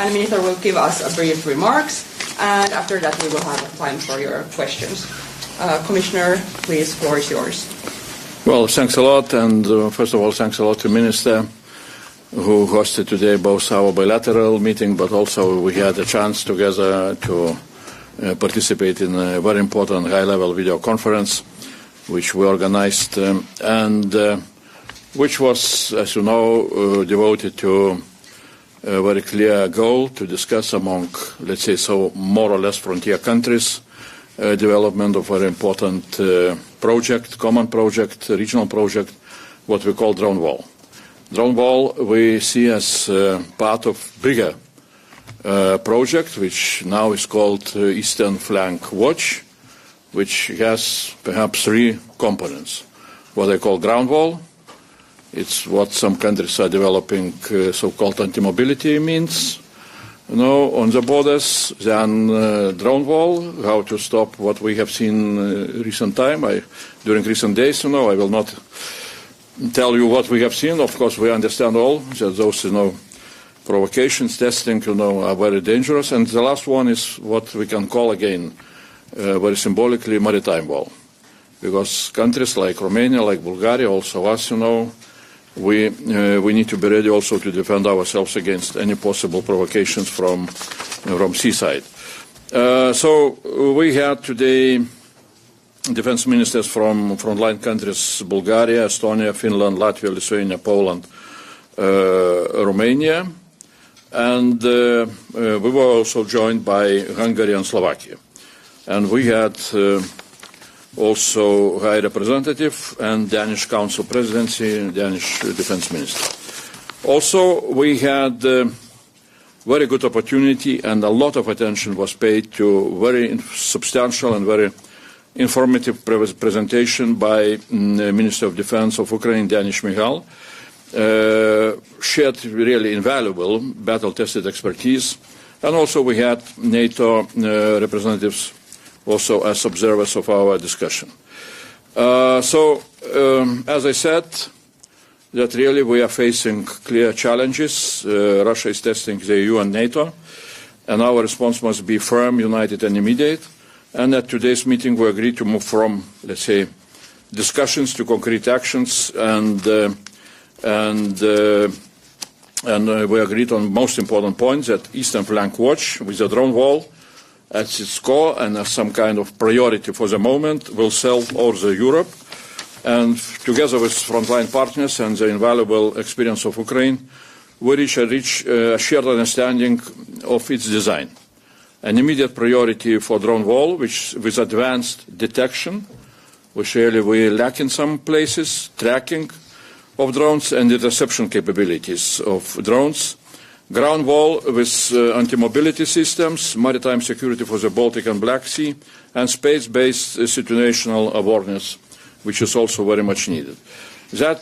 and Minister will give us a brief remarks, and after that we will have time for your questions. Commissioner, please, floor is yours. Well, thanks a lot, and first of all, thanks a lot to Minister, who hosted today both our bilateral meeting, but also we had a chance together to participate in a very important high-level video conference, which we organized, and which was, as you know, devoted to a very clear goal to discuss among, let's say, so more or less frontier countries, development of a very important project, common project, regional project, what we call drone wall. Drone wall we see as part of bigger project, which now is called Eastern Flank Watch, which has perhaps three components. What they call ground wall, it's what some countries are developing, so-called anti-mobility means, on the borders, then drone wall, how to stop what we have seen recent time. During recent days, I will not tell you what we have seen. Of course, we understand all that those, provocations, testing, are very dangerous. And the last one is what we can call again, very symbolically, maritime wall. Because countries like Romania, like Bulgaria, also us, we need to be ready also to defend ourselves against any possible provocations from seaside. So we had today defense ministers from frontline countries, Bulgaria, Estonia, Finland, Latvia, Lithuania, Poland, Romania, and we were also joined by Hungary and Slovakia. And we had also High Representative and Danish Council Presidency, Danish Defense Minister. Also, we had very good opportunity and a lot of attention was paid to very substantial and very informative presentation by Minister of Defense of Ukraine, Danish Michal, shared really invaluable battle-tested expertise. And also we had NATO representatives also as observers of our discussion. As I said, that really we are facing clear challenges. Russia is testing the EU and NATO, and our response must be firm, united, and immediate. And at today's meeting, we agreed to move from, let's say, discussions to concrete actions, and we agreed on most important points that Eastern Flank Watch, with the drone wall at its core and as some kind of priority for the moment, will serve all the Europe. And together with frontline partners and the invaluable experience of Ukraine, we reach a shared understanding of its design. An immediate priority for drone wall, which with advanced detection, which really we lack in some places, tracking of drones and interception capabilities of drones. Ground wall with anti-mobility systems, maritime security for the Baltic and Black Sea, and space-based situational awareness, which is also very much needed. That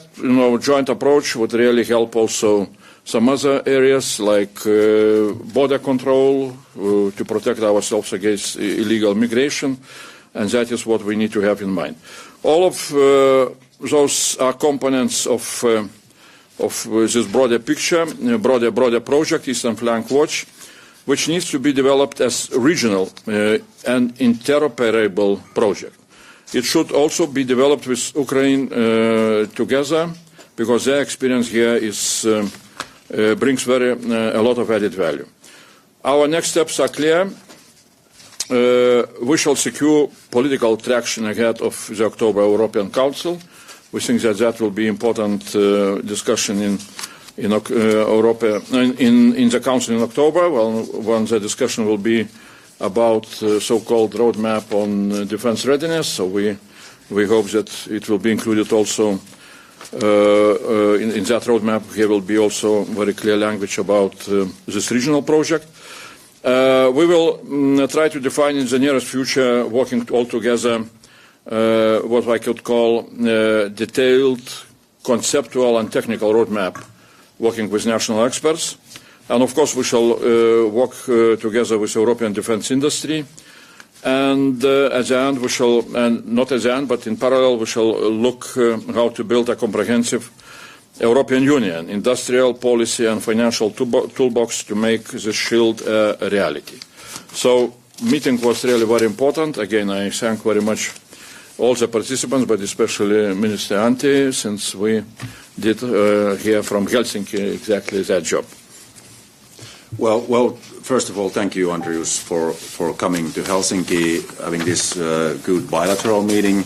joint approach would really help also some other areas like border control to protect ourselves against illegal migration, and that is what we need to have in mind. All of those are components of this broader picture, broader project, Eastern Flank Watch, which needs to be developed as regional and interoperable project. It should also be developed with Ukraine together, because their experience here is brings a lot of added value. Our next steps are clear. We shall secure political traction ahead of the October European Council. We think that will be important discussion in the Council in October, when the discussion will be about so-called roadmap on defense readiness. So we hope that it will be included also in that roadmap. Here will be also very clear language about this regional project. We will try to define in the nearest future, working all together, what I could call detailed, conceptual and technical roadmap, working with national experts. And of course we shall work together with European defense industry. And at the end we shall, and not at the end, but in parallel, we shall look how to build a comprehensive European Union industrial policy and financial toolbox to make the shield a reality. So meeting was really very important. Again, I thank very much all the participants, but especially Minister Antti, since we did hear from Helsinki exactly that job. Well, first of all, thank you, Andrius, for coming to Helsinki, having this good bilateral meeting.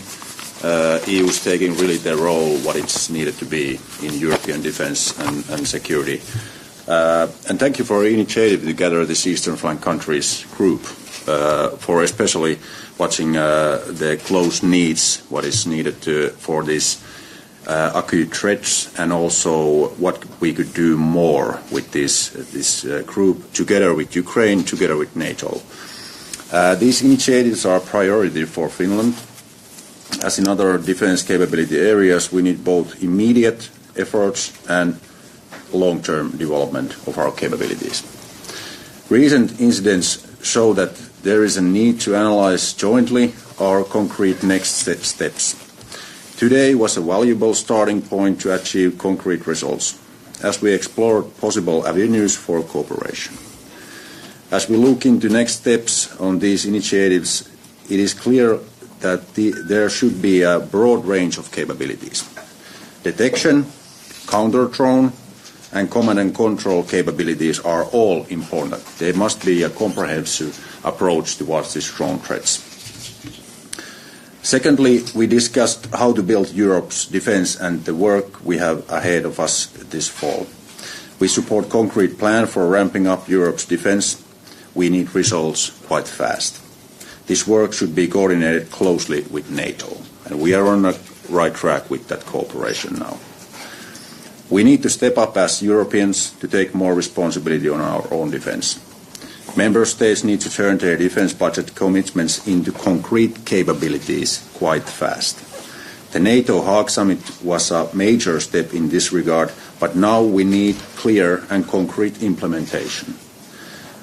EU is taking really their role, what it's needed to be in European defence and security. And thank you for initiative to gather this Eastern Flank countries group, for especially watching the close needs, what is needed for these acute threats, and also what we could do more with this group, together with Ukraine, together with NATO. These initiatives are a priority for Finland. As in other defence capability areas, we need both immediate efforts and long-term development of our capabilities. Recent incidents show that there is a need to analyse jointly our concrete next steps. Today was a valuable starting point to achieve concrete results, as we explored possible avenues for cooperation. As we look into next steps on these initiatives, it is clear that there should be a broad range of capabilities. Detection, counter-drone, and command and control capabilities are all important. There must be a comprehensive approach towards these drone threats. Secondly, we discussed how to build Europe's defence and the work we have ahead of us this fall. We support a concrete plan for ramping up Europe's defence. We need results quite fast. This work should be coordinated closely with NATO, and we are on the right track with that cooperation now. We need to step up as Europeans to take more responsibility on our own defence. Member States need to turn their defence budget commitments into concrete capabilities quite fast. The NATO Hague Summit was a major step in this regard, but now we need clear and concrete implementation.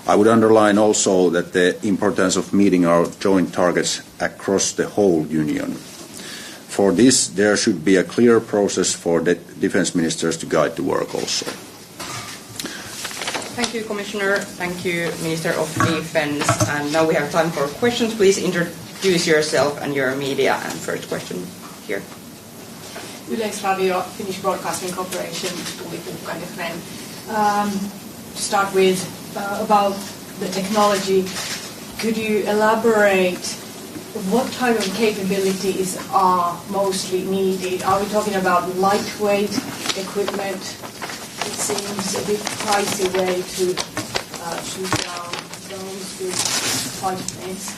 I would underline also that the importance of meeting our joint targets across the whole Union. For this, there should be a clear process for the defence ministers to guide the work also. Thank you, Commissioner. Thank you, Minister of Defence. And now we have time for questions. Please introduce yourself and your media. And first question here. Yleisradio, Finnish Broadcasting Corporation, Tuuli Kukkanen. To start with, about the technology, could you elaborate what type of capabilities are mostly needed? Are we talking about lightweight equipment? It seems a bit pricey way to shoot down drones with fighter planes.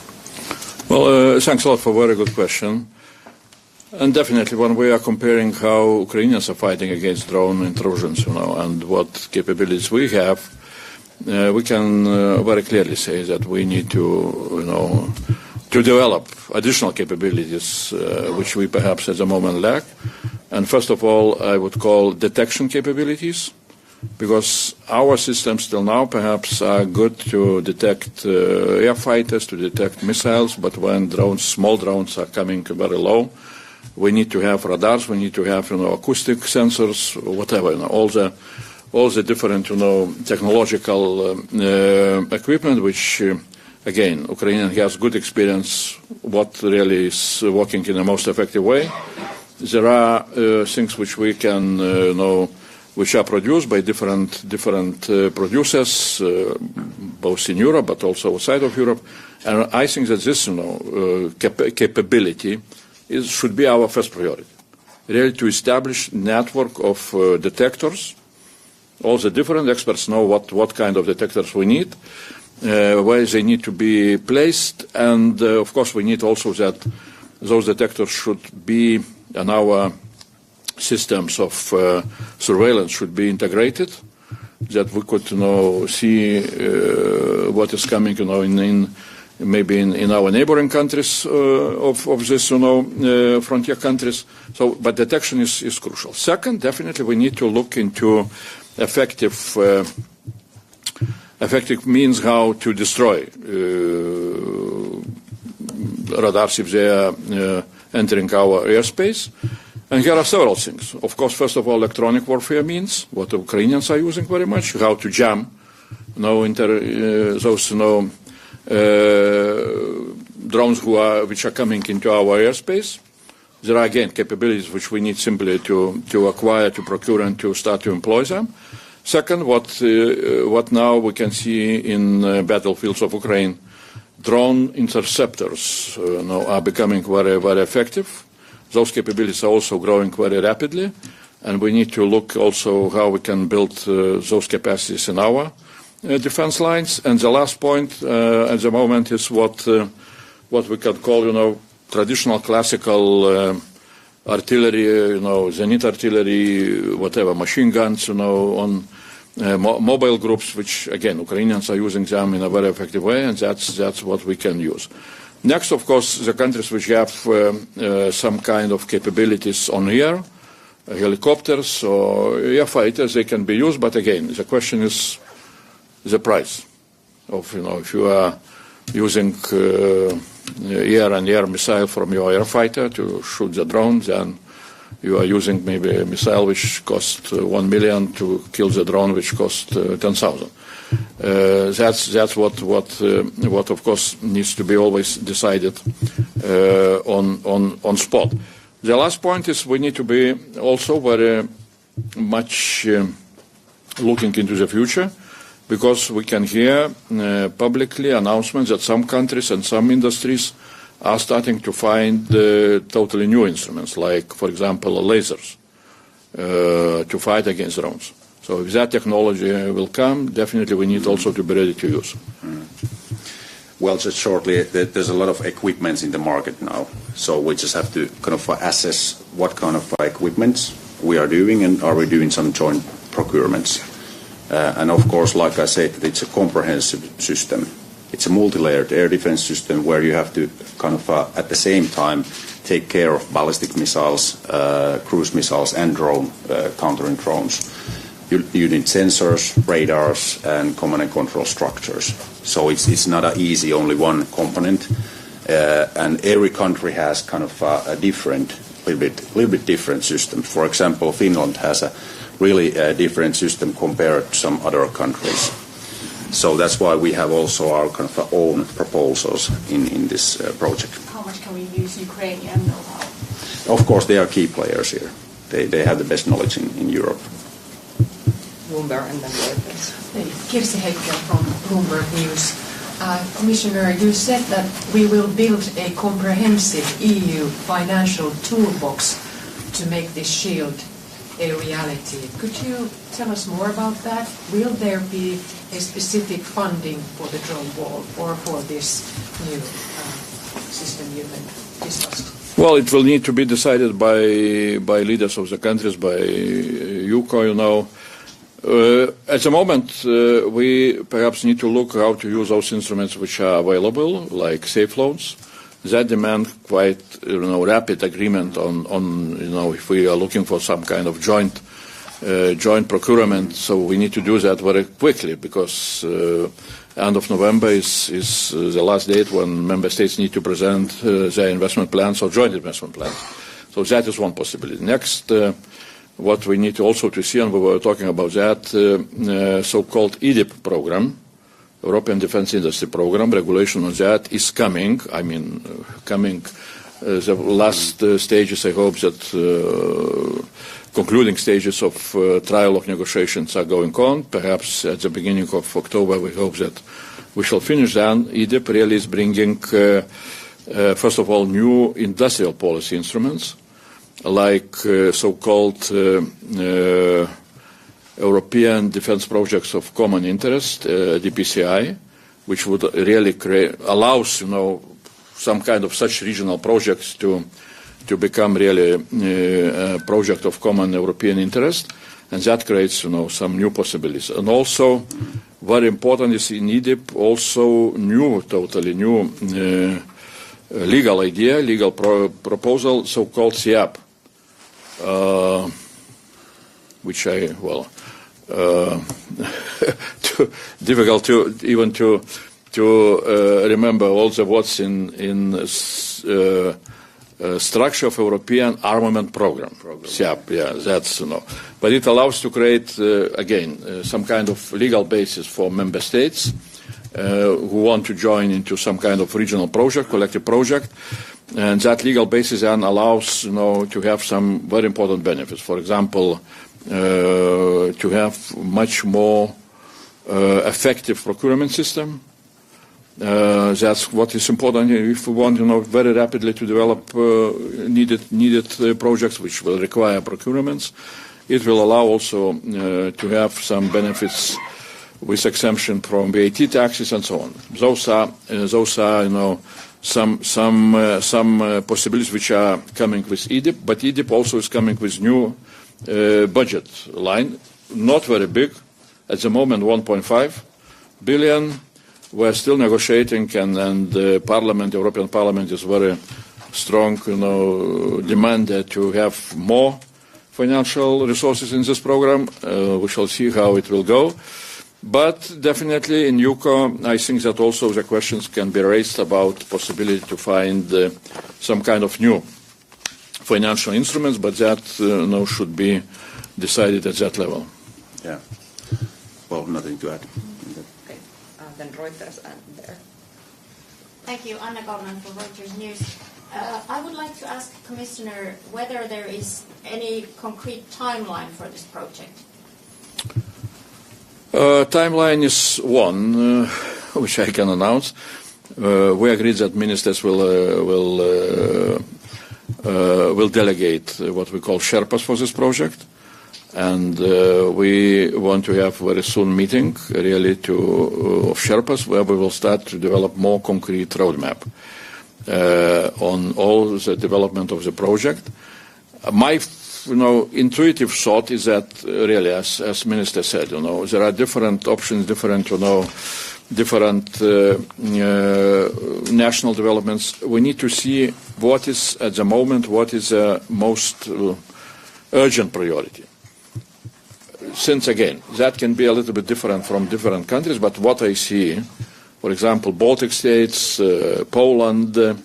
Well, thanks a lot for a very good question. And definitely when we are comparing how Ukrainians are fighting against drone intrusions, and what capabilities we have, we can very clearly say that we need to, to develop additional capabilities which we perhaps at the moment lack. And first of all, I would call detection capabilities, because our systems till now perhaps are good to detect air fighters, to detect missiles, but when small drones are coming very low, we need to have radars, we need to have acoustic sensors, whatever, all the different technological equipment, which again, Ukraine has good experience what really is working in the most effective way. There are things which we can which are produced by different producers, both in Europe but also outside of Europe, and I think that this capability should be our first priority, really to establish network of detectors. All the different experts know what kind of detectors we need, where they need to be placed, and of course we need also that those detectors should be in our systems of surveillance should be integrated, that we could see what is coming maybe in our neighboring countries of this frontier countries. So, but detection is crucial. Second, definitely we need to look into effective means how to destroy radars if they are entering our airspace. And here are several things. Of course, first of all, electronic warfare means what the Ukrainians are using very much, how to jam those drones which are coming into our airspace. There are, again, capabilities which we need simply to acquire, to procure, and to start to employ them. Second, what now we can see in battlefields of Ukraine, drone interceptors are becoming very, very effective. Those capabilities are also growing very rapidly, and we need to look also how we can build those capacities in our defense lines. And the last point at the moment is what we can call, traditional classical artillery, Zenit artillery, whatever, machine guns, on mobile groups, which, again, Ukrainians are using them in a very effective way, and that's what we can use. Next, of course, the countries which have some kind of capabilities on air, helicopters or air fighters, they can be used, but again, the question is the price of, if you are using air missile from your air fighter to shoot the drone, then you are using maybe a missile which costs 1 million to kill the drone, which costs 10,000. That's what of course needs to be always decided on spot. The last point is we need to be also very much looking into the future, because we can hear publicly announcements that some countries and some industries are starting to find totally new instruments, like, for example, lasers, to fight against drones. So if that technology will come, definitely we need also to be ready to use. Well, just shortly, there's a lot of equipment in the market now, so we just have to kind of assess what kind of equipment we are doing, and are we doing some joint procurements. And of course, like I said, it's a comprehensive system. It's a multi-layered air defense system where you have to kind of at the same time take care of ballistic missiles, cruise missiles, and countering drones. You need sensors, radars, and command and control structures. So it's not an easy only one component, and every country has kind of a different, little bit different system. For example, Finland has a really different system compared to some other countries. So that's why we have also our kind of own proposals in this project. How much can we use Ukrainian know-how? Of course, they are key players here. They have the best knowledge in Europe. Bloomberg and then Reuters. Kirsi Heikkel from Bloomberg News. Commissioner, you said that we will build a comprehensive EU financial toolbox to make this shield a reality. Could you tell us more about that? Will there be a specific funding for the drone wall or for this new system you have discussed? Well, it will need to be decided by leaders of the countries, by UCO, At the moment, we perhaps need to look how to use those instruments which are available, like safe loans. That demand quite, rapid agreement on if we are looking for some kind of joint procurement. So we need to do that very quickly, because end of November is the last date when member states need to present their investment plans or joint investment plans. So that is one possibility. Next, what we need also to see, and we were talking about that, so-called EDIP program, European Defence Industry Program, regulation on that is coming. The last stages, I hope that concluding stages of trialogue negotiations are going on. Perhaps at the beginning of October, we hope that we shall finish then. EDIP really is bringing, first of all, new industrial policy instruments, like so-called European Defence Projects of Common Interest, DPCI, which would really allows, some kind of such regional projects to become really a project of common European interest, and that creates, some new possibilities. And also, very important is in EDIP also totally new legal idea, legal proposal, so-called SIAP, which difficult to even to remember all the words in structure of European armament program. SIAP, yeah, that's, But it allows to create, again, some kind of legal basis for member states who want to join into some kind of regional project, collective project. And that legal basis then allows, to have some very important benefits. For example, to have much more effective procurement system. That's what is important if we want, very rapidly to develop needed projects which will require procurements. It will allow also to have some benefits with exemption from VAT taxes and so on. Those are some possibilities which are coming with EDIP, but EDIP also is coming with new budget line, not very big. At the moment, 1.5 billion. We're still negotiating, and the Parliament, European Parliament, is very strong, demand to have more financial resources in this program. We shall see how it will go. But definitely in UCO, I think that also the questions can be raised about possibility to find some kind of new financial instruments, but that should be decided at that level. Yeah. Well, nothing to add. Okay. Then Reuters and there. Thank you. Anna Gorman for Reuters News. I would like to ask Commissioner whether there is any concrete timeline for this project. Timeline is one, which I can announce. We agreed that ministers will delegate what we call Sherpas for this project, and we want to have very soon meeting really of Sherpas where we will start to develop more concrete roadmap on all the development of the project. My intuitive thought is that really, as Minister said, there are different options, different national developments. We need to see what is at the moment, what is the most urgent priority. Since again, that can be a little bit different from different countries, but what I see, for example, Baltic states, Poland, and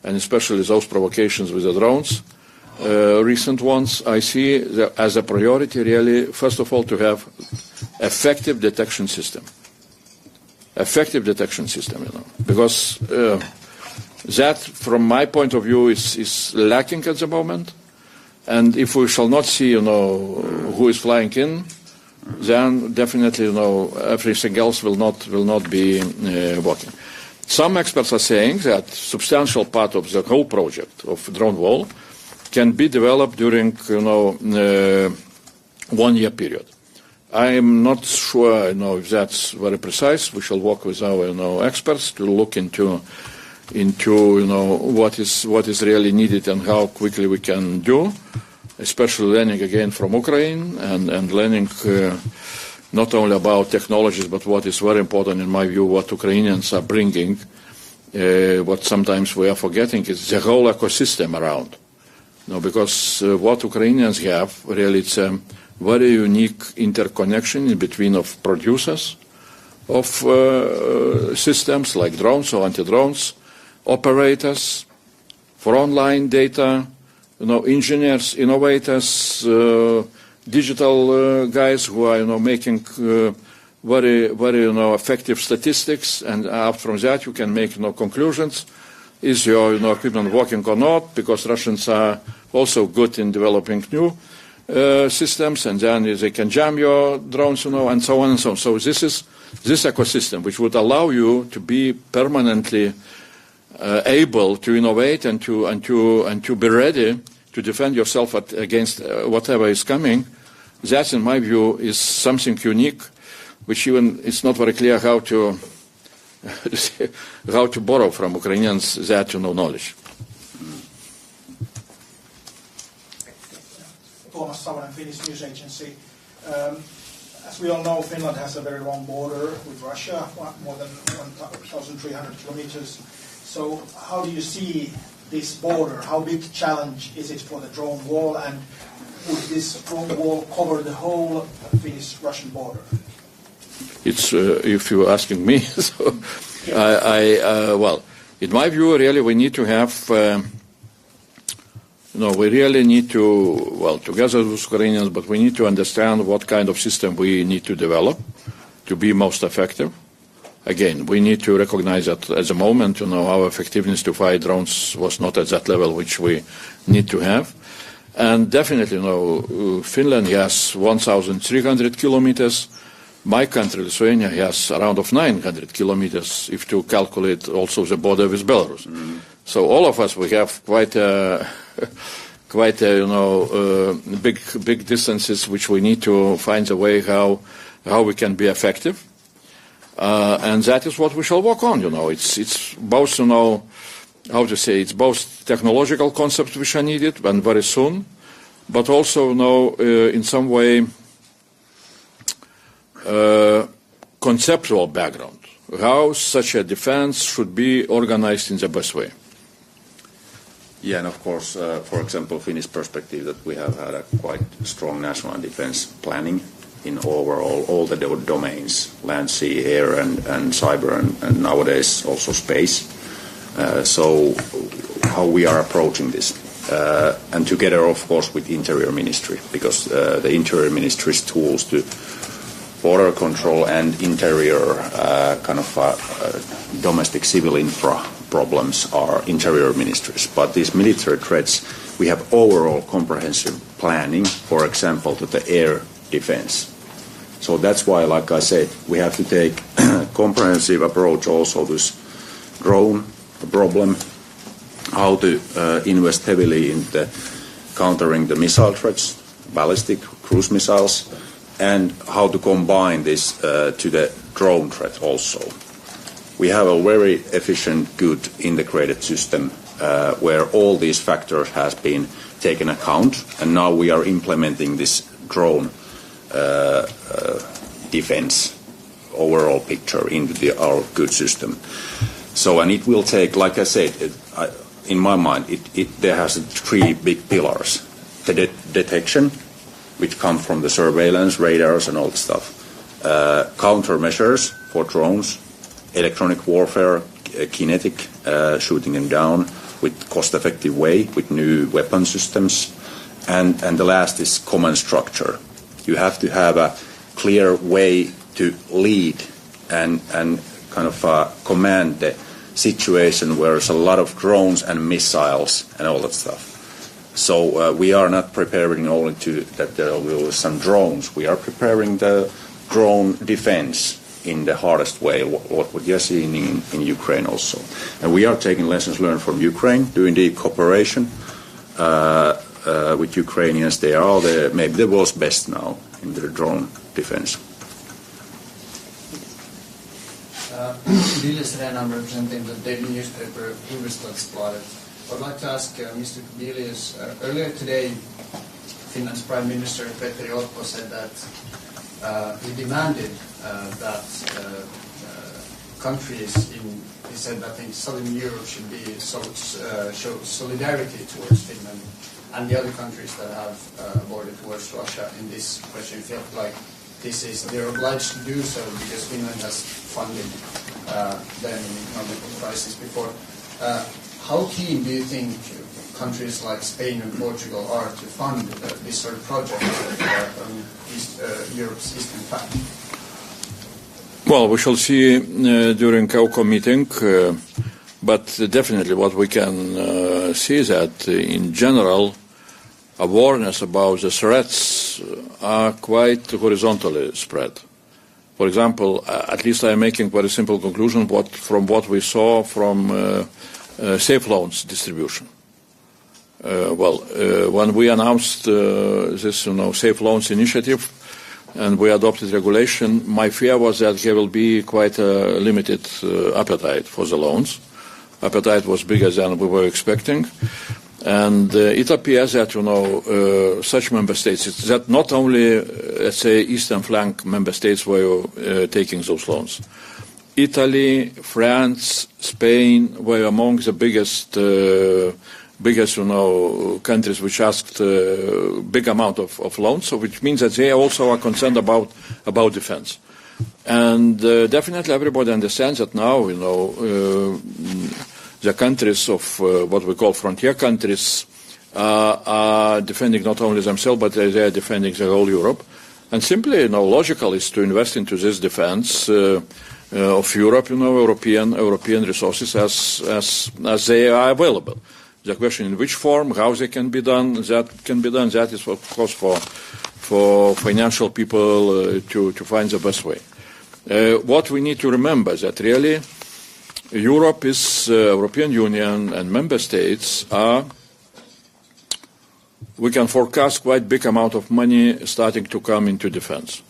especially those provocations with the drones, recent ones, I see as a priority really, first of all, to have effective detection system. Effective detection system, because that, from my point of view, is lacking at the moment. And if we shall not see, who is flying in, then definitely, everything else will not be working. Some experts are saying that substantial part of the whole project of drone wall can be developed during 1 year period. I am not sure if that's very precise. We shall work with our experts to look into what is really needed and how quickly we can do, especially learning again from Ukraine and learning not only about technologies but what is very important in my view, what Ukrainians are bringing. What sometimes we are forgetting is the whole ecosystem around. Because what Ukrainians have, really, it's a very unique interconnection in between of producers of systems like drones or anti-drones, operators, for online data, engineers, innovators, digital guys who are, making very, very, effective statistics, and out from that you can make, conclusions. Is your equipment working or not? Because Russians are also good in developing new systems, and then they can jam your drones, and so on and so on. So this is this ecosystem which would allow you to be permanently able to innovate and to be ready to defend yourself against whatever is coming. That, in my view, is something unique, which even it's not very clear how to borrow from Ukrainians that knowledge. Tuomas Savonen, Finnish News Agency. As we all know, Finland has a very long border with Russia, more than 1,300 kilometers. So how do you see this border? How big a challenge is it for the drone wall, and would this drone wall cover the whole Finnish-Russian border? It's if you're asking me. So well, in my view, really, we need to have we really need to, well, together with Ukrainians, but we need to understand what kind of system we need to develop to be most effective. Again, we need to recognize that at the moment, our effectiveness to fight drones was not at that level which we need to have. And definitely, Finland has 1,300 kilometers. My country, Lithuania, has around of 900 kilometers, if to calculate also the border with Belarus. Mm. So all of us, we have quite a big distances which we need to find a way how we can be effective. And that is what we shall work on. It's both, it's both technological concepts which are needed and very soon, but also, in some way, conceptual background, how such a defense should be organized in the best way. Yeah, and of course, for example, Finnish perspective that we have had a quite strong national defense planning in overall all the domains, land, sea, air, and cyber, and nowadays also space. So how we are approaching this. And together, of course, with Interior Ministry, because the Interior Ministry's tools to border control and interior domestic civil infra problems are Interior Ministries. But these military threats, we have overall comprehensive planning, for example, to the air defense. So that's why, like I said, we have to take a comprehensive approach also to this drone problem, how to invest heavily in the countering the missile threats, ballistic, cruise missiles, and how to combine this to the drone threat also. We have a very efficient, good integrated system where all these factors have been taken account, and now we are implementing this drone defense overall picture into our good system. So, and it will take, like I said, in my mind, there has three big pillars. The detection, which come from the surveillance, radars and all that stuff. Countermeasures for drones, electronic warfare, kinetic, shooting them down with cost-effective way, with new weapon systems. And the last is command structure. You have to have a clear way to lead and command the situation where there's a lot of drones and missiles and all that stuff. So we are not preparing only that there will be some drones. We are preparing the drone defense in the hardest way, what we are seeing in Ukraine also. And we are taking lessons learned from Ukraine, doing the cooperation with Ukrainians. They are maybe the world's best now in the drone defense. Viljas Rehn, I'm representing the daily newspaper Hufvudstadsbladet. I'd like to ask Mr. Kubilius, earlier today, Finland's Prime Minister Petteri Orpo said that he demanded that countries he said that in Southern Europe should show solidarity towards Finland and the other countries that have a border towards Russia. In this question, felt like they're obliged to do so because Finland has funded them in economic crisis before. How keen do you think countries like Spain and Portugal are to fund this sort of project on Europe's eastern flank? Well, we shall see during COCO meeting, but definitely what we can see is that in general awareness about the threats are quite horizontally spread. For example, at least I am making very simple conclusion from what we saw from safe loans distribution. When we announced this safe loans initiative and we adopted regulation, my fear was that there will be quite a limited appetite for the loans. Appetite was bigger than we were expecting. And it appears that, such member states, that not only, let's say, eastern flank member states were taking those loans. Italy, France, Spain were among the biggest countries which asked a big amount of loans, so which means that they also are concerned about defense. And definitely everybody understands that now, the countries of what we call frontier countries are defending not only themselves, but they are defending the whole Europe. And simply, logical is to invest into this defense of Europe, European resources as they are available. The question in which form, how they can be done, that is, of course, for financial people to find the best way. What we need to remember is that really Europe is European Union and member states are, we can forecast quite big amount of money starting to come into defense.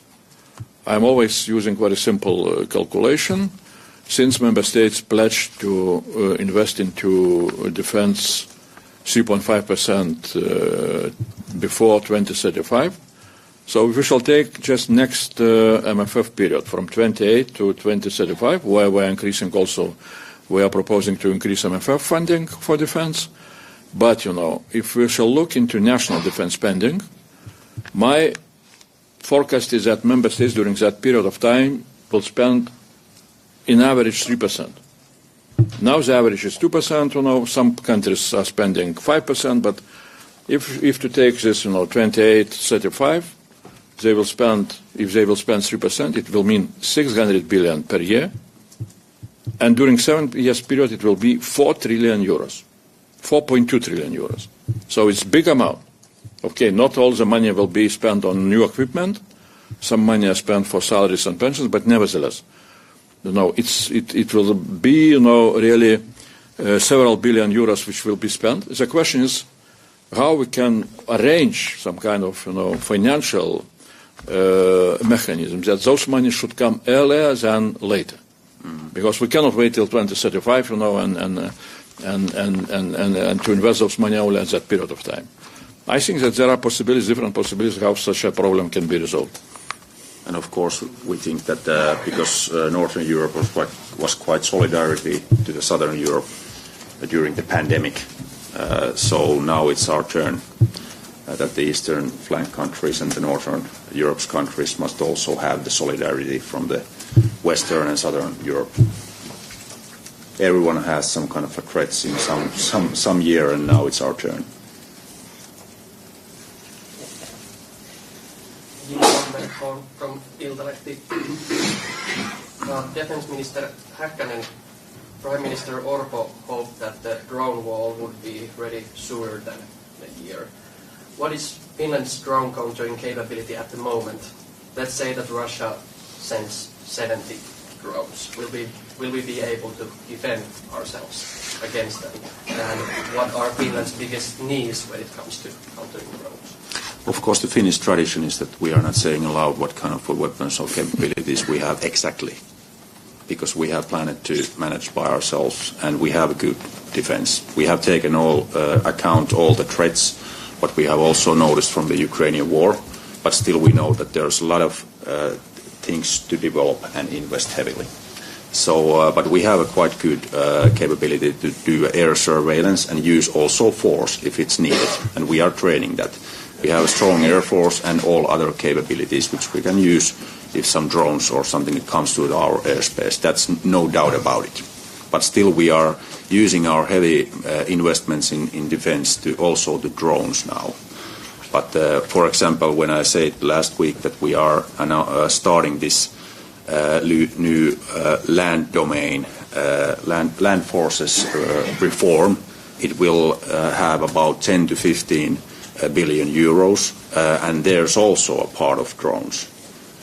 I'm always using very simple calculation. Since member states pledged to invest into defense 3.5% before 2035, so we shall take just next MFF period from 28 to 2035, where we're increasing also, we are proposing to increase MFF funding for defense. But, if we shall look into national defense spending, my forecast is that member states during that period of time will spend in average 3%. Now the average is 2%, some countries are spending 5%, but if to take this, 28, 35, if they will spend 3%, it will mean 600 billion per year. And during 7 years period, it will be 4 trillion euros. 4.2 trillion euros. So it's a big amount. Okay, not all the money will be spent on new equipment. Some money is spent for salaries and pensions, but nevertheless, it will be, really several billion euros which will be spent. The question is how we can arrange some kind of, financial mechanism that those money should come earlier than later. Because we cannot wait till 2035, and to invest those money only at that period of time. I think that there are different possibilities how such a problem can be resolved. And of course, we think that because Northern Europe was quite solidarity to the Southern Europe during the pandemic, so now it's our turn that the Eastern flank countries and the Northern Europe's countries must also have the solidarity from the Western and Southern Europe. Everyone has some kind of a threats in some year, and now it's our turn. From Iltalehti. Defense Minister Häkkänen, Prime Minister Orpo hoped that the drone wall would be ready sooner than a year. What is Finland's drone countering capability at the moment? Let's say that Russia sends 70 drones. Will we be able to defend ourselves against them? And what are Finland's biggest needs when it comes to countering drones? Of course, the Finnish tradition is that we are not saying aloud what kind of weapons or capabilities we have exactly, because we have planned to manage by ourselves, and we have a good defense. We have taken account all the threats, what we have also noticed from the Ukrainian war, but still we know that there's a lot of things to develop and invest heavily. So, but we have a quite good capability to do air surveillance and use also force if it's needed, and we are training that. We have a strong air force and all other capabilities which we can use if some drones or something comes to our airspace. That's no doubt about it. But still we are using our heavy investments in defense to also the drones now. But for example, when I said last week that we are now starting this new land domain, land forces reform, it will have about 10 to 15 billion euros, and there's also a part of drones.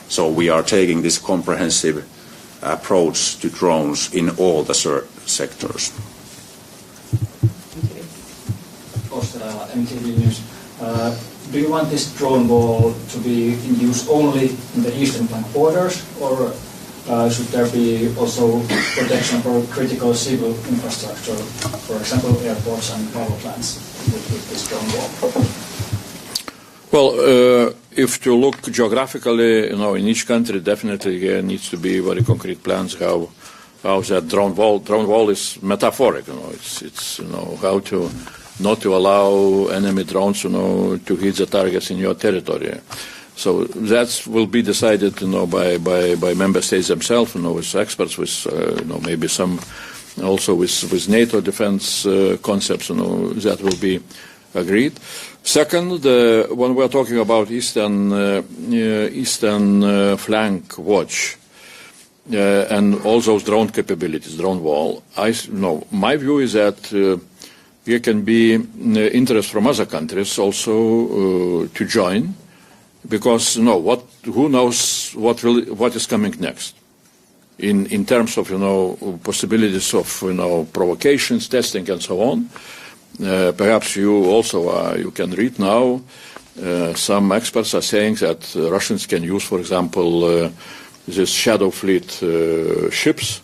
So we are taking this comprehensive approach to drones in all the sectors. MTV News. Do you want this drone wall to be in use only in the eastern flank borders, or should there be also protection for critical civil infrastructure, for example, airports and power plants with this drone wall? Well, if to look geographically, in each country, definitely there needs to be very concrete plans how that drone wall is metaphoric. It's how to not to allow enemy drones, to hit the targets in your territory. So that will be decided, by member states themselves, with experts, with maybe some also with NATO defense concepts, that will be agreed. Second, when we are talking about eastern flank watch and all those drone capabilities, drone wall, my view is that there can be interest from other countries also to join, because who knows what is coming next in terms of possibilities of provocations, testing, and so on. Perhaps you also you can read now. Some experts are saying that Russians can use, for example, this shadow fleet ships,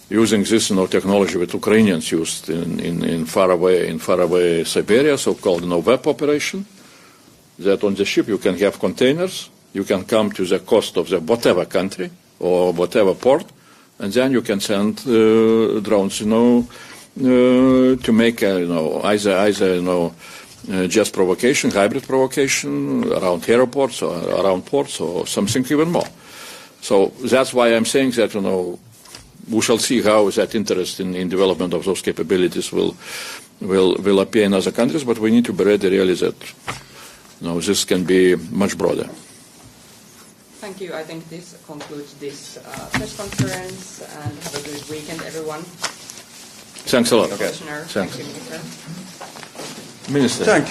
using this technology that Ukrainians used in faraway Siberia, so-called web operation. That on the ship you can have containers, you can come to the coast of the whatever country or whatever port, and then you can send drones, to make either just provocation, hybrid provocation around airports or around ports or something even more. So that's why I'm saying that we shall see how that interest in development of those capabilities will appear in other countries, but we need to be ready really that this can be much broader. Thank you. I think this concludes this press conference, and have a good weekend, everyone. Thanks a lot. Commissioner. Thanks. Thank you, Minister. Minister. Thank you.